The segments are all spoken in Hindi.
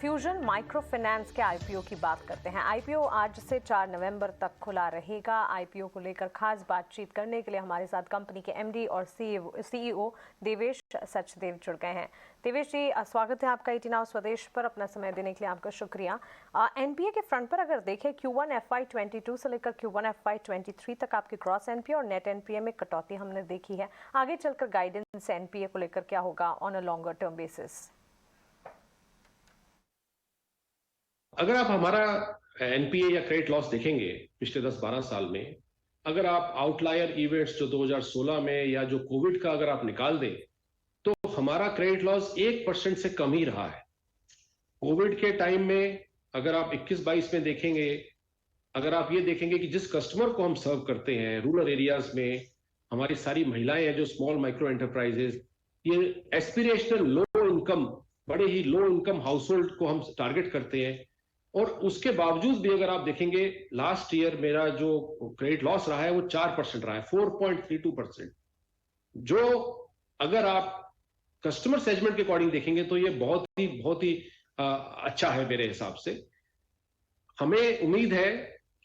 फ्यूजन माइक्रो फाइनेंस के आईपीओ की बात करते हैं। आईपीओ आज से 4 नवंबर तक खुला रहेगा। आईपीओ को लेकर खास बातचीत करने के लिए हमारे साथ कंपनी के एमडी और सीईओ देवेश सचदेव जुड़ गए हैं। देवेश जी, स्वागत है आपका 18 आवर स्वदेश पर। अपना समय देने के लिए आपका शुक्रिया। एनपीए के फ्रंट पर अगर देखें, Q1 FY22 से लेकर Q1 FY23 तक आपके क्रॉस एनपीए और नेट एनपीए में कटौती हमने देखी है। आगे चलकर गाइडेंस एनपीए को लेकर क्या होगा on a longer term basis? अगर आप हमारा एनपीए या क्रेडिट लॉस देखेंगे पिछले 10-12 साल में, अगर आप आउटलायर इवेंट्स जो 2016 में या जो कोविड का अगर आप निकाल दें, तो हमारा क्रेडिट लॉस 1% से कम ही रहा है। कोविड के टाइम में अगर आप 21-22 में देखेंगे, अगर आप ये देखेंगे कि जिस कस्टमर को हम सर्व करते हैं रूरल एरियाज में, हमारी सारी महिलाएं हैं जो स्मॉल माइक्रो एंटरप्राइजेस, ये एस्पिरेशनल लो इनकम, बड़े ही लो इनकम हाउसहोल्ड को हम टारगेट करते हैं। और उसके बावजूद भी अगर आप देखेंगे, लास्ट ईयर मेरा जो क्रेडिट लॉस रहा है वो 4% रहा है, 4.32%, जो अगर आप कस्टमर सेगमेंट के अकॉर्डिंग देखेंगे तो ये बहुत ही अच्छा है मेरे हिसाब से। हमें उम्मीद है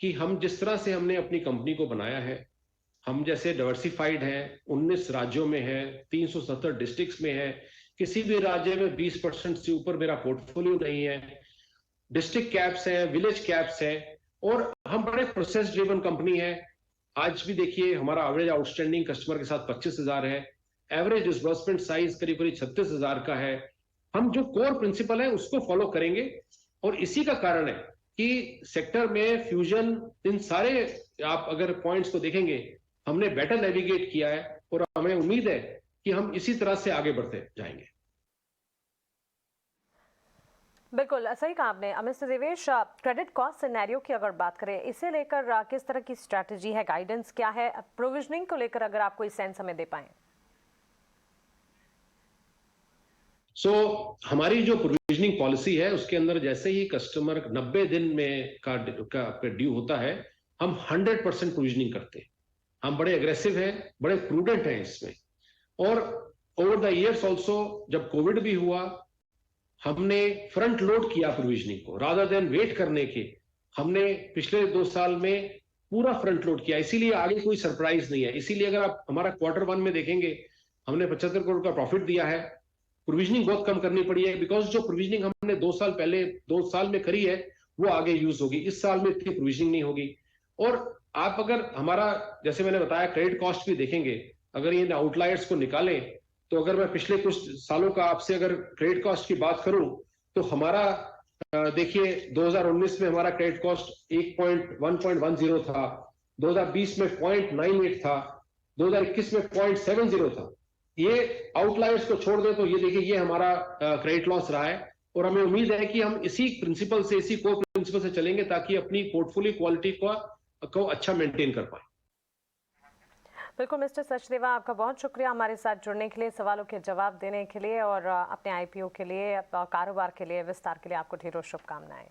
कि हम जिस तरह से हमने अपनी कंपनी को बनाया है, हम जैसे डाइवर्सिफाइड हैं, 19 राज्यों में है, 370 डिस्ट्रिक्ट्स में है, किसी भी राज्य में 20% से ऊपर मेरा पोर्टफोलियो नहीं है, डिस्ट्रिक्ट कैप्स है, विलेज कैप्स है, और हम बड़े प्रोसेस ड्रिवन कंपनी है। आज भी देखिए हमारा एवरेज आउटस्टैंडिंग कस्टमर के साथ 25,000 है, एवरेज डिसबर्समेंट साइज करीब 36,000 का है। हम जो कोर प्रिंसिपल है उसको फॉलो करेंगे, और इसी का कारण है कि सेक्टर में फ्यूजन, इन सारे आप अगर पॉइंट्स को देखेंगे, हमने बेटर नेविगेट किया है, और हमें उम्मीद है कि हम इसी तरह से आगे बढ़ते जाएंगे। बिल्कुल सही कहा आपने। Mister Devesh, credit cost scenario की अगर बात करें, इसे लेकर किस तरह की स्ट्रैटेजी है, गाइडेंस क्या है, प्रोविजनिंग को लेकर अगर आप कोई सेंस हमें दे पाएं? हमारी जो प्रोविजनिंग पॉलिसी है उसके अंदर जैसे ही कस्टमर 90 दिन में का ड्यू होता है, हम 100% प्रोविजनिंग करते हैं। हम बड़े एग्रेसिव हैं, बड़े प्रूडेंट हैं इसमें। और ओवर द इयर्स ऑल्सो, जब कोविड भी हुआ, हमने फ्रंट लोड किया प्रोविजनिंग को, रादर देन वेट करने के। हमने पिछले 2 साल में पूरा फ्रंट लोड किया, इसीलिए आगे कोई सरप्राइज नहीं है। इसीलिए अगर आप हमारा Q1 में देखेंगे, हमने 75 करोड़ का प्रॉफिट दिया है। प्रोविजनिंग बहुत कम करनी पड़ी है, बिकॉज जो प्रोविजनिंग हमने 2 साल पहले 2 साल में करी है वो आगे यूज होगी, इस साल में इतनी प्रोविजनिंग नहीं होगी। और आप अगर हमारा, जैसे मैंने बताया, क्रेडिट कॉस्ट भी देखेंगे, अगर ये आउटलायर्स को निकालें, तो अगर मैं पिछले कुछ सालों का आपसे अगर क्रेडिट कॉस्ट की बात करूं, तो हमारा देखिए 2019 में हमारा क्रेडिट कॉस्ट 1.10 था, 2020 में 0.98 था, 2021 में 0.70 था। ये आउटलायर्स को छोड़ दें तो ये देखिए ये हमारा क्रेडिट लॉस रहा है। और हमें उम्मीद है कि हम इसी प्रिंसिपल से, इसी कोर प्रिंसिपल से चलेंगे ताकि अपनी पोर्टफोलियो क्वालिटी को अच्छा मेंटेन कर पाए। बिल्कुल मिस्टर सचदेवा, आपका बहुत शुक्रिया हमारे साथ जुड़ने के लिए, सवालों के जवाब देने के लिए, और अपने आईपीओ के लिए, कारोबार के लिए, विस्तार के लिए आपको ढेरों शुभकामनाएं।